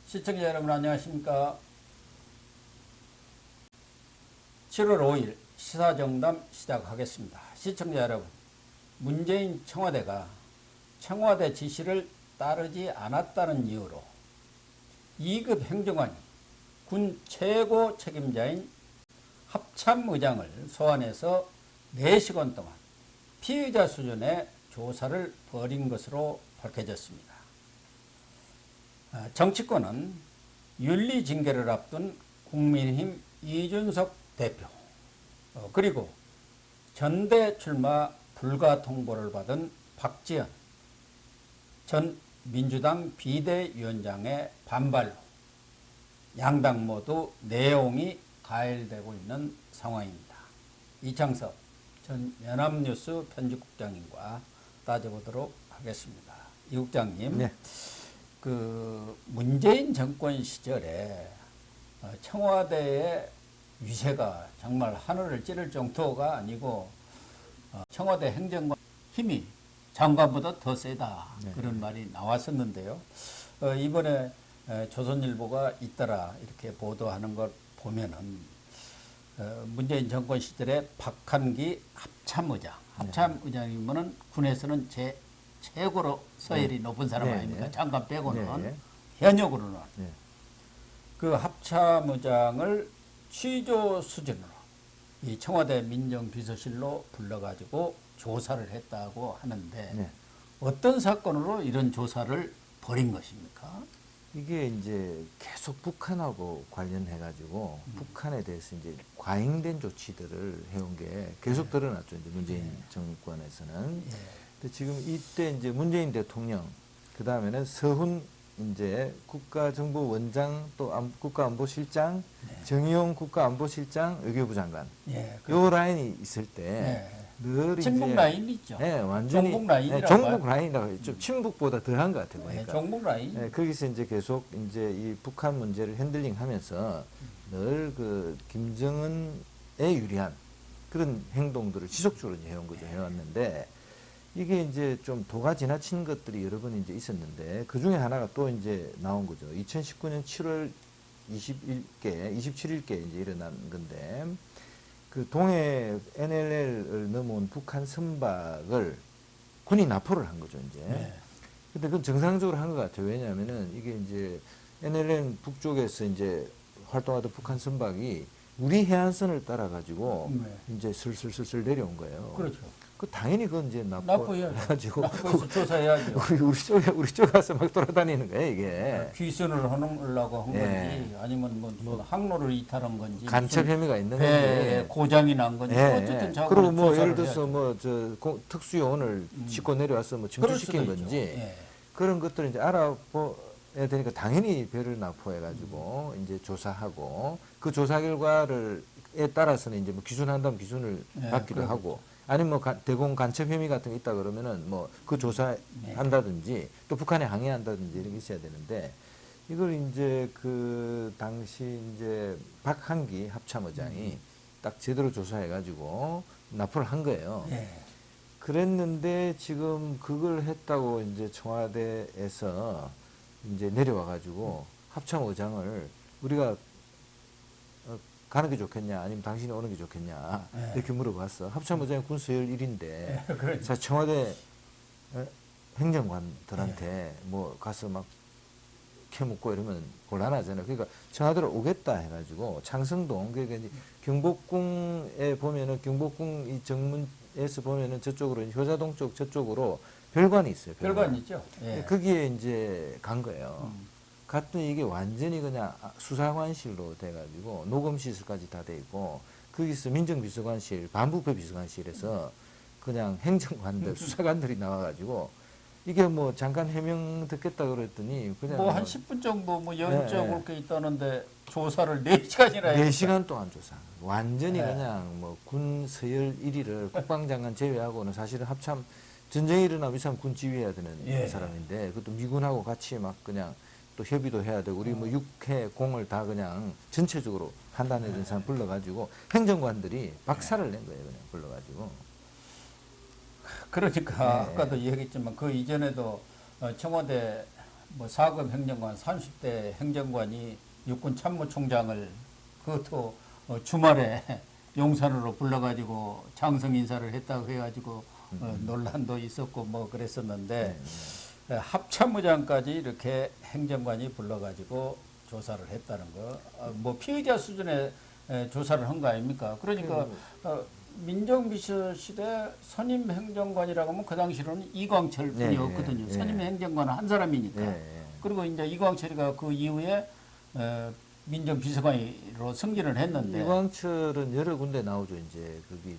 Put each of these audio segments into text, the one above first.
시청자 여러분 안녕하십니까. 7월 5일 시사정담 시작하겠습니다. 시청자 여러분, 문재인 청와대가 청와대 지시를 따르지 않았다는 이유로 2급 행정관이 군 최고 책임자인 합참의장을 소환해서 4시간 동안 피의자 수준의 조사를 벌인 것으로 밝혀졌습니다. 정치권은 윤리징계를 앞둔 국민의힘 이준석 대표, 그리고 전대 출마 불가 통보를 받은 박지원 전 민주당 비대위원장의 반발로 양당 모두 내용이 가열되고 있는 상황입니다. 이창섭 전 연합뉴스 편집국장님과 따져보도록 하겠습니다. 이 국장님, 네. 문재인 정권 시절에 청와대의 위세가 정말 하늘을 찌를 정도가 아니고 청와대 행정관 힘이 장관보다 더 세다, 네. 그런 말이 나왔었는데요. 이번에 조선일보가 잇따라 이렇게 보도하는 걸 보면은 문재인 정권 시절에 박한기 합참의장이면은 군에서는 최고로 서열이 높은 사람 아닙니까? 장관 빼고는. 현역으로는 그 합참의장을 취조 수준으로 이 청와대 민정비서실로 불러가지고 조사를 했다고 하는데 어떤 사건으로 이런 조사를 벌인 것입니까? 이게 이제 계속 북한하고 관련해가지고 북한에 대해서 이제 과잉된 조치들을 해온 게 계속 드러났죠. 이제 문재인 정권에서는. 근데 지금 이때 이제 문재인 대통령, 그 다음에는 서훈 이제 국가정보원장, 또 국가안보실장, 정의용 국가안보실장, 외교부 장관. 요 라인이 있을 때 늘 친북 이제 라인 있죠. 완전히 종북 라인이라고 종북 라인이라고 좀 친북보다 더한 것 같아요. 보니까. 종북 라인. 거기서 이제 계속 이제 이 북한 문제를 핸들링하면서 늘 그 김정은에 유리한 그런 행동들을 지속적으로 해온 거죠. 해왔는데 이게 이제 좀 도가 지나친 것들이 여러 번 이제 있었는데 그 중에 하나가 또 이제 나온 거죠. 2019년 7월 27일께 이제 일어난 건데 그 동해 NLL을 넘어온 북한 선박을 군이 납포를 한 거죠, 이제. 근데 그건 정상적으로 한 것 같아요. 왜냐하면은 이게 이제 NLL 북쪽에서 이제 활동하던 북한 선박이 우리 해안선을 따라 가지고 이제 슬슬 내려온 거예요. 그렇죠. 그 당연히 그건 이제 납포해가지고 조사해야죠. 우리 쪽 가서 막 돌아다니는 거예요, 이게. 귀순을 하려고 한 건지 아니면 뭐 항로를 이탈한 건지 간첩 혐의가 있는 건지 고장이 난 건지 어쨌든 그리고 뭐 예를 들어서 뭐 저 특수요원을 싣고 내려와서 뭐 침투시킨 건지 그런 것들을 이제 알아봐야 되니까 당연히 배를 납포해가지고 이제 조사하고 그 조사 결과를 에 따라서는 이제 뭐 기준한다면 기준을 받기도 하고. 아니면 뭐 대공 간첩 혐의 같은 게 있다 그러면은 뭐 그 조사한다든지 또 북한에 항의한다든지 이런 게 있어야 되는데 이걸 이제 그 당시 이제 박한기 합참의장이 딱 제대로 조사해가지고 납포를 한 거예요. 그랬는데 지금 그걸 했다고 이제 청와대에서 이제 내려와가지고 합참의장을 우리가 가는 게 좋겠냐 아니면 당신이 오는 게 좋겠냐 이렇게 물어봤어. 합참의장이 군수열 1인데 자 청와대 행정관들한테 뭐 가서 막 캐묻고 이러면 곤란하잖아요. 그러니까 청와대로 오겠다 해가지고 창성동, 그러니까 이제 경복궁에 보면은 경복궁 이 정문에서 보면은 저쪽으로 효자동 쪽 저쪽으로 별관이 있어요. 별관 있죠. 거기에 이제 간 거예요. 갔더니 이게 완전히 그냥 수사관실로 돼가지고 녹음시설까지 다 돼 있고 거기서 민정비서관실, 반부패 비서관실에서 그냥 행정관들, 수사관들이 나와가지고 이게 뭐 잠깐 해명 듣겠다 그랬더니 그냥 뭐 한 10분 정도 뭐 연적 그렇게 있다는데 조사를 4시간이나 4시간 동안 조사. 완전히 그냥 뭐 군 서열 1위를 국방장관 제외하고는 사실은 합참 전쟁이 일어나면 이 사람 군 지휘해야 되는 사람인데 그것도 미군하고 같이 막 그냥 또 협의도 해야 되고 우리 뭐 6해 공을 다 그냥 전체적으로 판단해 준 사람 불러가지고 행정관들이 박살을 낸 거예요. 그냥 불러가지고. 그러니까 아까도 얘기했지만 그 이전에도 청와대 뭐 4급 행정관, 30대 행정관이 육군 참모총장을 그것도 주말에 용산으로 불러가지고 장성 인사를 했다고 해가지고 논란도 있었고 뭐 그랬었는데 합참의장까지 이렇게 행정관이 불러가지고 조사를 했다는 거, 뭐 피의자 수준의 조사를 한 거 아닙니까? 그러니까 민정비서실의 선임 행정관이라고 하면 그 당시로는 이광철 뿐이었거든요. 선임 행정관은 한 사람이니까. 그리고 이제 이광철이가 그 이후에 민정비서관으로 승진을 했는데 이광철은 여러 군데 나오죠. 이제 거기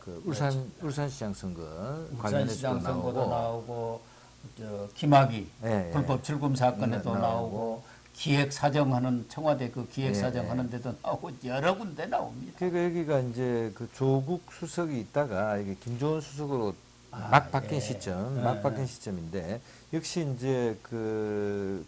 그 울산시장 선거 울산시장 선거도 나오고 저 김학의 불법 출금 사건에도 나오고 기획사정하는 청와대 그 기획사정하는 데도 나오고 여러 군데 나옵니다. 그러니까 여기가 이제 그 조국 수석이 있다가 이게 김조원 수석으로 막 바뀐 시점, 막 바뀐 시점인데 역시 이제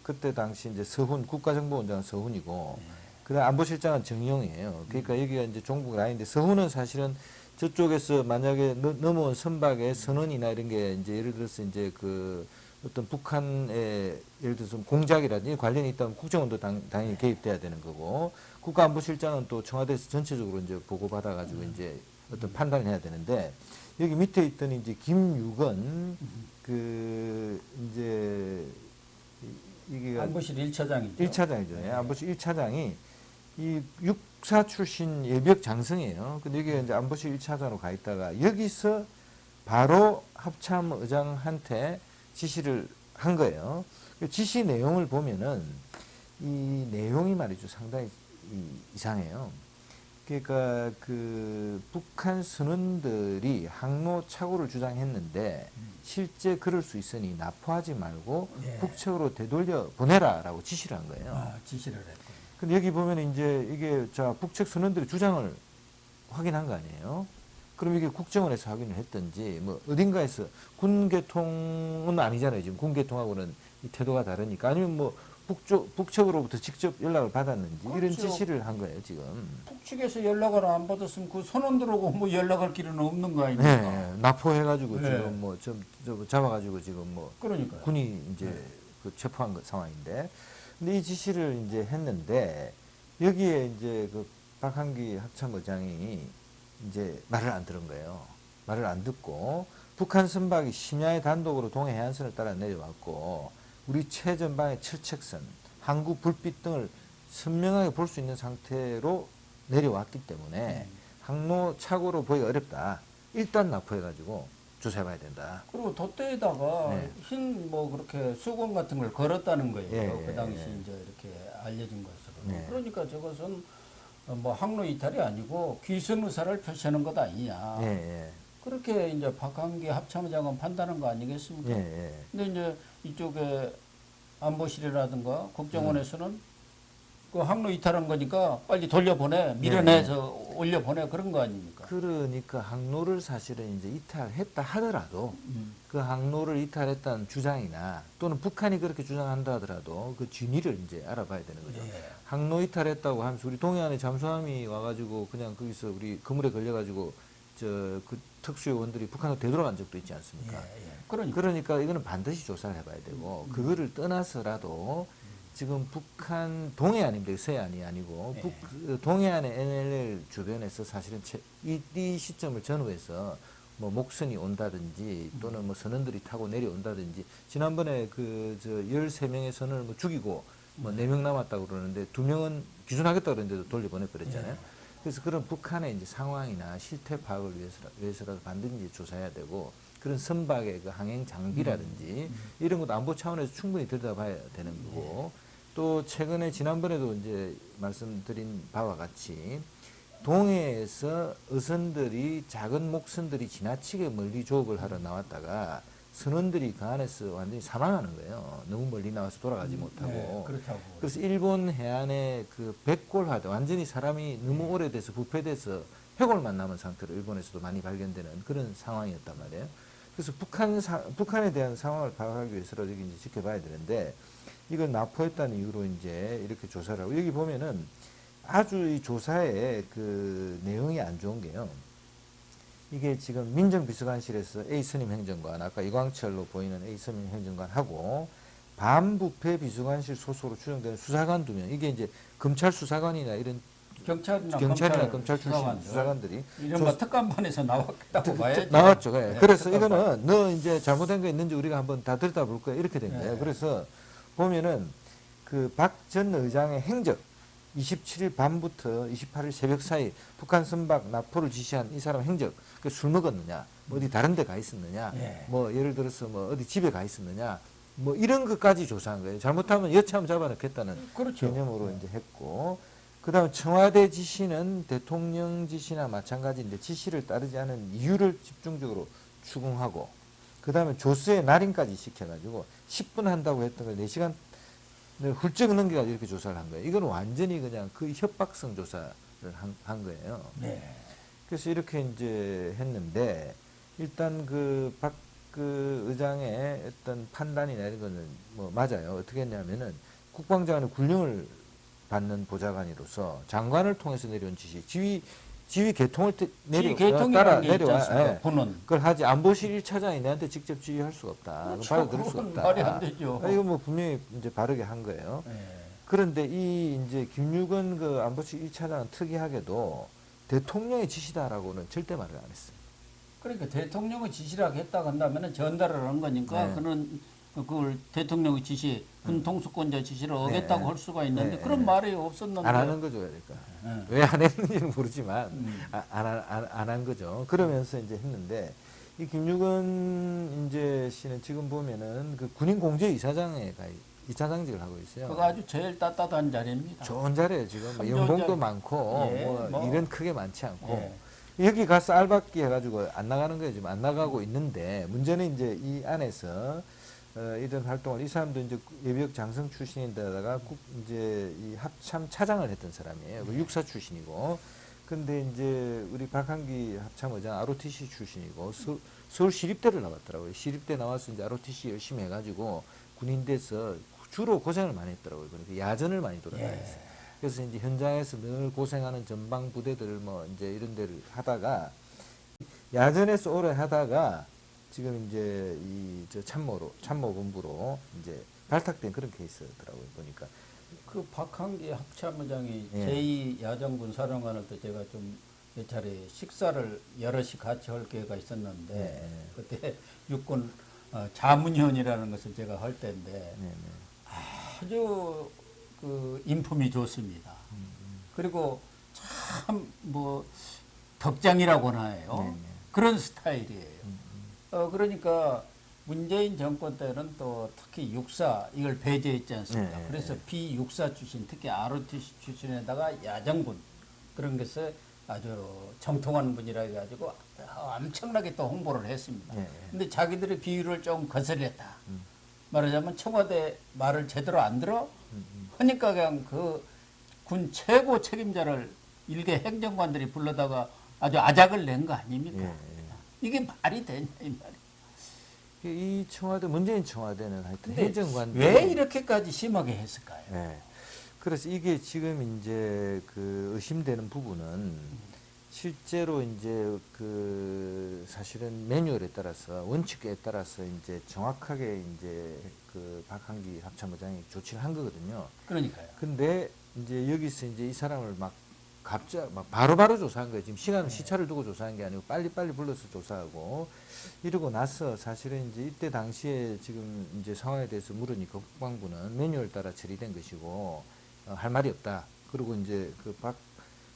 그때 당시 이제 서훈 국가정보원장은 서훈이고 그다음 안보실장은 정의용이에요. 그러니까 여기가 이제 종북 라인인데 서훈은 사실은 저쪽에서 만약에 넘어온 선박의 선원이나 이런 게 이제 예를 들어서 이제 그 어떤 북한의 예를 들어서 공작이라든지 관련이 있다면 국정원도 당연히 개입돼야 되는 거고 국가안보실장은 또 청와대에서 전체적으로 이제 보고받아가지고 이제 어떤 판단을 해야 되는데 여기 밑에 있던 이제 김유건 그 이제 이게 안보실 1차장이죠. 1차장이죠. 네. 안보실 1차장이 이 육사 출신 예비역 장성이에요. 근데 여기 이제 안보실 1차장으로 가 있다가 여기서 바로 합참의장한테 지시를 한 거예요. 그 지시 내용을 보면은 이 내용이 말이죠. 상당히 이상해요. 그러니까 그 북한 선원들이 항로 착오를 주장했는데 실제 그럴 수 있으니 납포하지 말고 북측으로 되돌려 보내라라고 지시를 한 거예요. 지시를 했고. 근데 여기 보면 이제 이게 자 북측 선원들의 주장을 확인한 거 아니에요? 그럼 이게 국정원에서 확인을 했든지 뭐 어딘가에서 군계통은 아니잖아요. 지금 군계통하고는 이 태도가 다르니까 아니면 뭐 북측으로부터 직접 연락을 받았는지 그렇죠. 이런 지시를 한 거예요 지금. 북측에서 연락을 안 받았으면 그 선원들하고 뭐 연락할 길은 없는 거 아닙니까? 네, 납포해가지고 지금 뭐 좀 잡아가지고 지금 뭐 그러니까요. 군이 이제 그 체포한 상황인데, 근데 이 지시를 이제 했는데 여기에 이제 그 박한기 합참의장이 이제 말을 안 들은 거예요. 말을 안 듣고 북한 선박이 심야에 단독으로 동해 해안선을 따라 내려왔고 우리 최전방의 철책선, 항구 불빛 등을 선명하게 볼 수 있는 상태로 내려왔기 때문에 항로 착오로 보기가 어렵다. 일단 납포해가지고 조사해봐야 된다. 그리고 돛대에다가 흰 뭐 그렇게 수건 같은 걸 걸었다는 거예요. 그 당시 이제 이렇게 알려진 것으로. 그러니까 저것은 뭐 항로 이탈이 아니고 귀순 의사를 표시하는 것 아니냐. 그렇게 이제 박한기 합참의장은 판단한 거 아니겠습니까? 근데 이제 이쪽에 안보실이라든가 국정원에서는 그 항로 이탈한 거니까 빨리 돌려보내, 밀어내서 올려보내 그런 거 아닙니까? 그러니까 항로를 사실은 이제 이탈했다 하더라도 그 항로를 이탈했다는 주장이나 또는 북한이 그렇게 주장한다 하더라도 그 진위를 이제 알아봐야 되는 거죠. 항로 이탈했다고 하면서 우리 동해안에 잠수함이 와가지고 그냥 거기서 우리 그물에 걸려가지고 그 특수요원들이 북한으로 되돌아간 적도 있지 않습니까? 그러니까 이거는 반드시 조사를 해봐야 되고 그거를 떠나서라도 지금 북한 동해안입니다. 서해안이 아니고 동해안의 NLL 주변에서 사실은 이 시점을 전후해서 뭐 목선이 온다든지 또는 뭐 선원들이 타고 내려온다든지 지난번에 그 13명의 선원을 뭐 죽이고 뭐 4명 남았다고 그러는데 2명은 기순하겠다 그랬는데도 돌려보내버렸잖아요. 그래서 그런 북한의 이제 상황이나 실태 파악을 위해서라도 반드시 조사해야 되고 그런 선박의 그 항행 장비라든지 이런 것도 안보 차원에서 충분히 들여다봐야 되는 거고 또 최근에 지난번에도 이제 말씀드린 바와 같이 동해에서 어선들이 작은 목선들이 지나치게 멀리 조업을 하러 나왔다가 선원들이 그 안에서 완전히 사망하는 거예요. 너무 멀리 나와서 돌아가지 못하고. 그래서 일본 해안에 그 백골화돼 완전히 사람이 너무 오래돼서 부패돼서 해골만 남은 상태로 일본에서도 많이 발견되는 그런 상황이었단 말이에요. 그래서 북한에 대한 상황을 파악하기 위해서라도 여기 이제 지켜봐야 되는데 이걸 납포했다는 이유로 이제 이렇게 조사를 하고 여기 보면은 아주 이 조사의 그 내용이 안 좋은 게요. 이게 지금 민정비서관실에서 A 선임 행정관, 아까 이광철로 보이는 A 선임 행정관하고 반부패 비서관실 소속으로 추정되는 수사관 2명. 이게 이제 검찰 수사관이나 이런 경찰이나 검찰 출신 수사관들이 이른바 특감반에서 나왔다고 봐야죠. 나왔죠. 예. 네, 그래서 특감반. 이거는 너 이제 잘못된 거 있는지 우리가 한번 다 들여다볼 거야 이렇게 된 거예요. 네. 그래서 보면은 그 박 전 의장의 행적 27일 밤부터 28일 새벽 사이 북한 선박 납포를 지시한 이 사람 행적, 그 술 먹었느냐, 뭐 어디 다른 데 가 있었느냐, 예. 뭐 예를 들어서 뭐 어디 집에 가 있었느냐, 뭐 이런 것까지 조사한 거예요. 잘못하면 여차하면 잡아넣겠다는 그렇죠. 개념으로 이제 했고, 그다음에 청와대 지시는 대통령 지시나 마찬가지인데 지시를 따르지 않은 이유를 집중적으로 추궁하고, 그다음에 조서의 날인까지 시켜가지고 10분 한다고 했던 걸 4시간 훌쩍 넘겨가지고 이렇게 조사를 한 거예요. 이건 완전히 그냥 그 협박성 조사를 한 거예요. 네. 그래서 이렇게 이제 했는데, 일단 박 의장의 어떤 판단이나 이런 거는 뭐 맞아요. 어떻게 했냐면은 국방장관의 군령을 받는 보좌관으로서 장관을 통해서 내려온 지시, 지휘 개통을 따라 내려와. 예. 그걸 하지 안보실 1차장이 내한테 직접 지휘할 수가 없다. 그렇죠. 바로 들을 수가 없다. 말이 안 되죠. 이거 뭐 분명히 이제 바르게 한 거예요. 네. 그런데 이 이제 김유건 그 안보실 1차장은 특이하게도 대통령의 지시다라고는 절대 말을 안 했어요. 그러니까 대통령의 지시라고 했다고 한다면 전달을 한 거니까 네. 그는 그걸 대통령의 지시, 군 통수권자 지시를 어겼다고 네. 할 수가 있는데 네. 그런 말이 없었는데 안 하는 거죠, 그러니까. 네. 왜 안 했는지는 모르지만 음. 안 한 거죠. 그러면서 이제 했는데, 이 김유건 이제 씨는 지금 보면은 그 군인 공제 이사장직을 하고 있어요. 그거 아주 제일 따뜻한 자리입니다. 좋은 자리에 지금 뭐 참 연봉도 좋은 자리. 많고 예, 뭐 일은 크게 많지 않고 예. 여기 가서 알박기 해가지고 안 나가는 거예요. 지금 안 나가고 있는데, 문제는 이제 이 안에서 이런 활동을, 이 사람도 이제 예비역 장성 출신인데다가 이제 이 합참 차장을 했던 사람이에요. 그 육사 출신이고, 근데 이제 우리 박한기 합참 의장 ROTC 출신이고 서울 시립대를 나왔더라고요. 시립대 나와서 이제 ROTC 열심히 해가지고 군인 돼서 주로 고생을 많이 했더라고요. 그러니까 야전을 많이 돌아다녔어요. 그래서 이제 현장에서 늘 고생하는 전방 부대들 뭐 이제 이런 데를 하다가, 야전에서 오래 하다가 지금 이제 저 참모본부로 이제 발탁된 그런 케이스더라고요. 보니까. 그 박한기 합참의장이 예. 제2야전군 사령관을 때 제가 좀 몇 차례 식사를 여럿이 같이 할 기회가 있었는데 예. 그때 육군 자문위원이라는 것을 제가 할 때인데 네, 아주 그 인품이 좋습니다. 그리고 참 뭐 덕장이라고나 해요. 네, 네. 그런 스타일이에요. 그러니까 문재인 정권 때는 또 특히 육사 이걸 배제했지 않습니까? 네, 그래서 네. 비육사 출신, 특히 ROTC 출신에다가 야전군 그런 것에 아주 정통한 분이라 해가지고 엄청나게 또 홍보를 했습니다. 네. 근데 자기들의 비유를 좀 거슬렸다. 말하자면 청와대 말을 제대로 안 들어? 하니까 그냥 그 군 최고 책임자를 일개 행정관들이 불러다가 아주 아작을 낸 거 아닙니까? 예, 예. 이게 말이 되냐 이 말이야. 이 청와대, 문재인 청와대는 하여튼 근데 행정관들 왜 이렇게까지 심하게 했을까요? 네. 그래서 이게 지금 이제 그 의심되는 부분은 실제로 이제 그 사실은 매뉴얼에 따라서, 원칙에 따라서 이제 정확하게 이제 그 박한기 합참의장이 조치를 한 거거든요. 그러니까요. 근데 이제 여기서 이제 이 사람을 막 바로바로 조사한 거예요. 지금 시차를 두고 조사한 게 아니고 빨리빨리 불러서 조사하고 이러고 나서, 사실은 이제 이때 당시에 지금 이제 상황에 대해서 물으니까 국방부는 매뉴얼 따라 처리된 것이고 할 말이 없다. 그리고 이제 그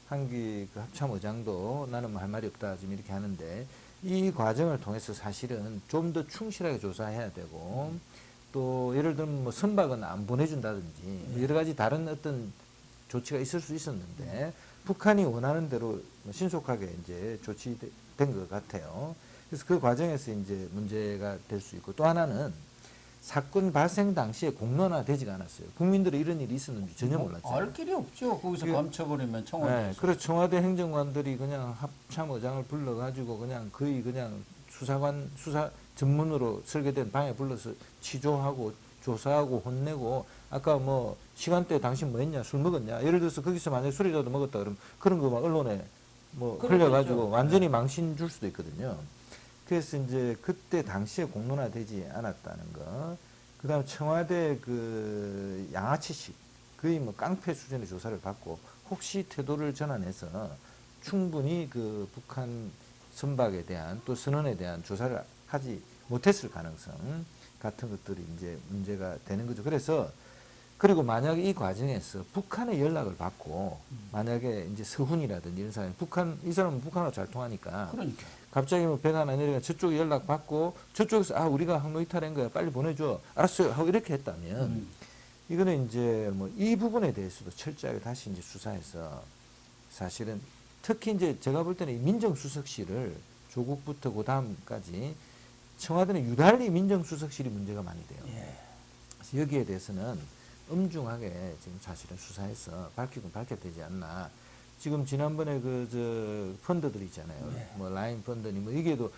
박한기 그 합참의장도 나는 뭐 할 말이 없다 지금 이렇게 하는데, 이 과정을 통해서 사실은 좀 더 충실하게 조사해야 되고, 또 예를 들면 뭐 선박은 안 보내준다든지 여러 가지 다른 어떤 조치가 있을 수 있었는데 북한이 원하는 대로 신속하게 이제 조치된 것 같아요. 그래서 그 과정에서 이제 문제가 될 수 있고, 또 하나는 사건 발생 당시에 공론화되지가 않았어요. 국민들이 이런 일이 있었는지 전혀 몰랐잖아요. 알 길이 없죠. 거기서 그- 감춰버리면 청와대. 네, 그래서 청와대 행정관들이 그냥 합참의장을 불러가지고 그냥 거의 그냥 수사 전문으로 설계된 방에 불러서 취조하고 조사하고 혼내고, 아까 뭐 시간대 당신 뭐 했냐, 술 먹었냐, 예를 들어서 거기서 만약에 술이라도 먹었다 그러면 그런 거 막 언론에 뭐 그러겠죠. 흘려가지고 완전히 망신 줄 수도 있거든요. 그래서 이제 그때 당시에 공론화되지 않았다는 거. 그다음 청와대 그 양아치식 거의 뭐 깡패 수준의 조사를 받고 혹시 태도를 전환해서 충분히 그 북한 선박에 대한 또 선언에 대한 조사를 하지 못했을 가능성 같은 것들이 이제 문제가 되는 거죠. 그래서 그리고 만약에 이 과정에서 북한의 연락을 받고 만약에 이제 서훈이라든지 이런 사람이 이 사람은 북한하고 잘 통하니까 그러니까. 갑자기 뭐 배가 하나 내려가 저쪽에 연락 받고 저쪽에서 아 우리가 항로 이탈한 거야 빨리 보내줘 알았어요 하고 이렇게 했다면 이거는 이제 뭐 이 부분에 대해서도 철저하게 다시 이제 수사해서 사실은 특히 이제 제가 볼 때는 이 민정수석실을 조국부터 그 다음까지 청와대는 유달리 민정수석실이 문제가 많이 돼요. 예. 그래서 여기에 대해서는 엄중하게 지금 사실은 수사해서 밝히긴 밝혀야 되지 않나. 지금 지난번에 그 펀드들 있잖아요. 네. 뭐 라인 펀드니 뭐 이게도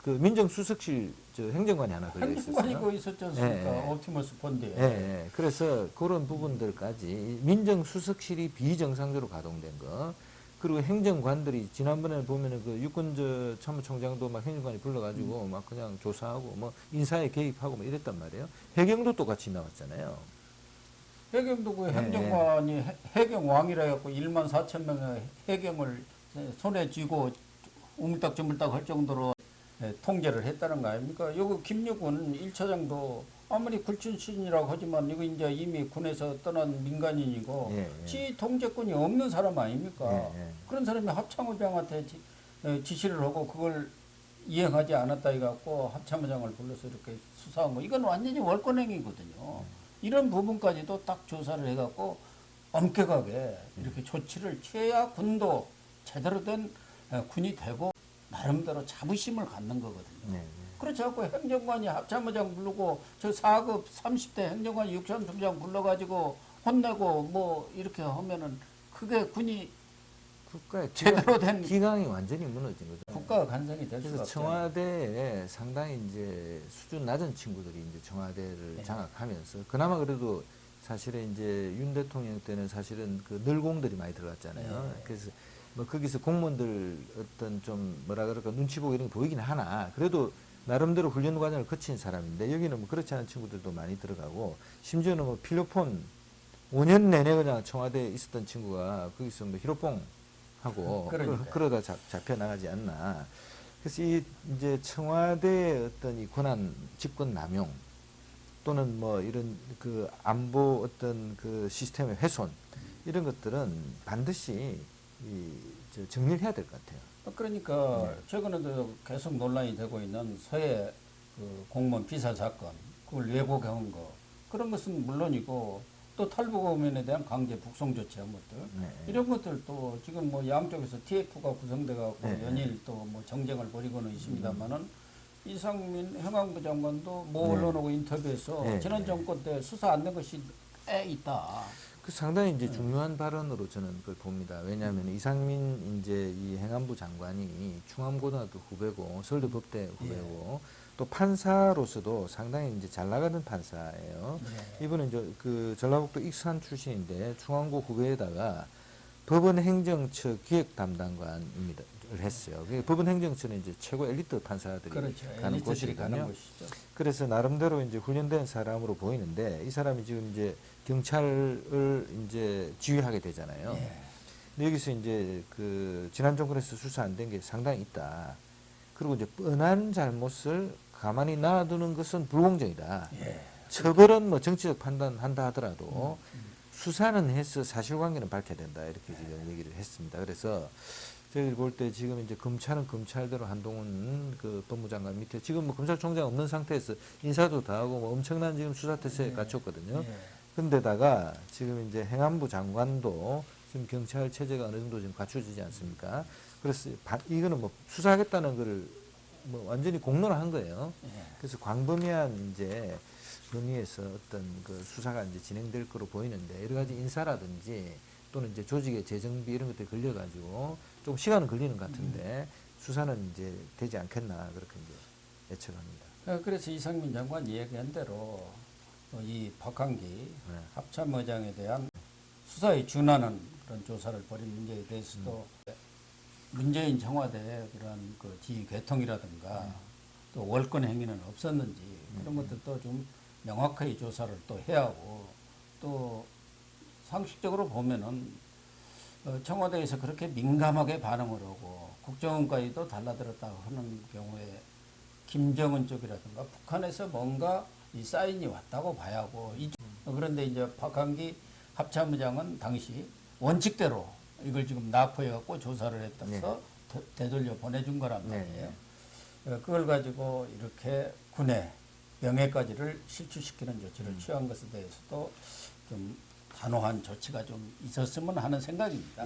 민정수석실 행정관이 하나 걸려 있었어요. 행정관이 거 있었지 않습니까? 예, 예. 옵티머스 펀드에. 예, 예. 그래서 그런 부분들까지 민정수석실이 비정상적으로 가동된 거. 그리고 행정관들이 지난번에 보면은 그 육군 참모총장도 막 행정관이 불러가지고 막 그냥 조사하고 뭐 인사에 개입하고 뭐 이랬단 말이에요. 해경도 똑같이 나왔잖아요. 해경도 그 예, 행정관이 해경왕이라 해갖고 1만 4천 명의 해경을 손에 쥐고 우물딱저물딱 할 정도로 통제를 했다는 거 아닙니까? 요거 김여군 1차장도 아무리 굴출신이라고 하지만 이거 이제 이미 군에서 떠난 민간인이고 예, 예. 지 통제권이 없는 사람 아닙니까? 예, 예. 그런 사람이 합참의장한테 지시를 하고 그걸 이행하지 않았다 해갖고 합참의장을 불러서 이렇게 수사한 거 이건 완전히 월권행위거든요. 이런 부분까지도 딱 조사를 해갖고 엄격하게 이렇게 조치를 취해야 군도 제대로 된 군이 되고 나름대로 자부심을 갖는 거거든요. 네, 네. 그렇지 않고 행정관이 합참의장 부르고 저 4급 30대 행정관이 육참총장 불러가지고 혼내고 뭐 이렇게 하면은 그게 군이 국가의 제대로 된 기강이 완전히 무너진 거죠. 국가 간성이 될 수가 그래서 없죠. 청와대에 상당히 이제 수준 낮은 친구들이 이제 청와대를 네. 장악하면서 그나마 그래도 사실은 이제 윤 대통령 때는 사실은 그 늘공들이 많이 들어갔잖아요. 네. 그래서 뭐 거기서 공무원들 어떤 좀 뭐라 그럴까 눈치 보고 이런 게 보이긴 하나 그래도 나름대로 훈련 과정을 거친 사람인데 여기는 뭐 그렇지 않은 친구들도 많이 들어가고 심지어는 뭐 필로폰 5년 내내 그냥 청와대에 있었던 친구가 거기서 뭐 히로뽕 하고 그러다 잡혀 나가지 않나. 그래서 이제 청와대의 어떤 이 권한 집권 남용 또는 뭐 이런 그 안보 어떤 그 시스템의 훼손 이런 것들은 반드시 정리를 해야 될 것 같아요. 그러니까 네. 최근에도 계속 논란이 되고 있는 서해 그 공무원 비사 사건 그걸 왜곡한 거 그런 것은 물론이고 또 탈북어민에 대한 강제 북송 조치한 것들 네. 이런 것들도 지금 뭐 양쪽에서 TF가 구성돼 갖고 네. 연일 또 뭐 정쟁을 벌이고는 있습니다만은 이상민 행안부 장관도 모 네. 언론하고 인터뷰에서 네. 지난 정권 때 수사 안 된 것이 꽤 있다. 그 상당히 이제 중요한 발언으로 저는 그걸 봅니다. 왜냐하면 이상민 이제 이 행안부 장관이 충암고등학교 후배고 서울대 법대 후배고 또 판사로서도 상당히 이제 잘 나가는 판사예요. 이분은 이제 그 전라북도 익산 출신인데 충암고 후배에다가 법원행정처 기획 담당관입니다. 했어요. 법원행정처는 이제 최고 엘리트 판사들이 그렇죠. 가는 곳이거든요. 그래서 나름대로 이제 훈련된 사람으로 보이는데 이 사람이 지금 이제 경찰을 이제 지휘하게 되잖아요. 근데 여기서 이제 그 지난 정권에서 수사 안 된 게 상당히 있다. 그리고 이제 뻔한 잘못을 가만히 놔두는 것은 불공정이다. 처벌은 뭐 정치적 판단한다 하더라도 수사는 해서 사실관계는 밝혀야 된다. 이렇게 지금 얘기를 했습니다. 그래서 저희들 볼 때 지금 이제 검찰은 검찰대로 한동훈 그 법무장관 밑에 지금 뭐 검찰총장 없는 상태에서 인사도 다 하고 뭐 엄청난 지금 수사 태세에 갖췄거든요. 근데다가 지금 이제 행안부 장관도 지금 경찰 체제가 어느 정도 지금 갖춰지지 않습니까? 그래서 이거는 뭐 수사하겠다는 거를 뭐 완전히 공론화한 거예요. 그래서 광범위한 이제 범위에서 어떤 그 수사가 이제 진행될 거로 보이는데 여러 가지 인사라든지 또는 이제 조직의 재정비 이런 것들이 걸려가지고 좀 시간은 걸리는 것 같은데 수사는 이제 되지 않겠나 그렇게 이제 예측합니다. 그래서 이상민 장관 이야기한 대로 이 박한기 합참의장에 대한 수사에 준하는 그런 조사를 벌인 문제에 대해서도 문재인 청와대의 그런 그 지휘 개통이라든가 또 월권 행위는 없었는지 그런 것들도 좀 명확하게 조사를 또 해야 하고 또 상식적으로 보면은 청와대에서 그렇게 민감하게 반응을 하고 국정원까지도 달라들었다고 하는 경우에 김정은 쪽이라든가 북한에서 뭔가 이 사인이 왔다고 봐야 하고 그런데 이제 박한기 합참의장은 당시 원칙대로 이걸 지금 납부해 갖고 조사를 했다서 되돌려 보내준 거란 말이에요. 그걸 가지고 이렇게 군의 명예까지를 실추시키는 조치를 취한 것에 대해서도 좀 단호한 조치가 좀 있었으면 하는 생각입니다.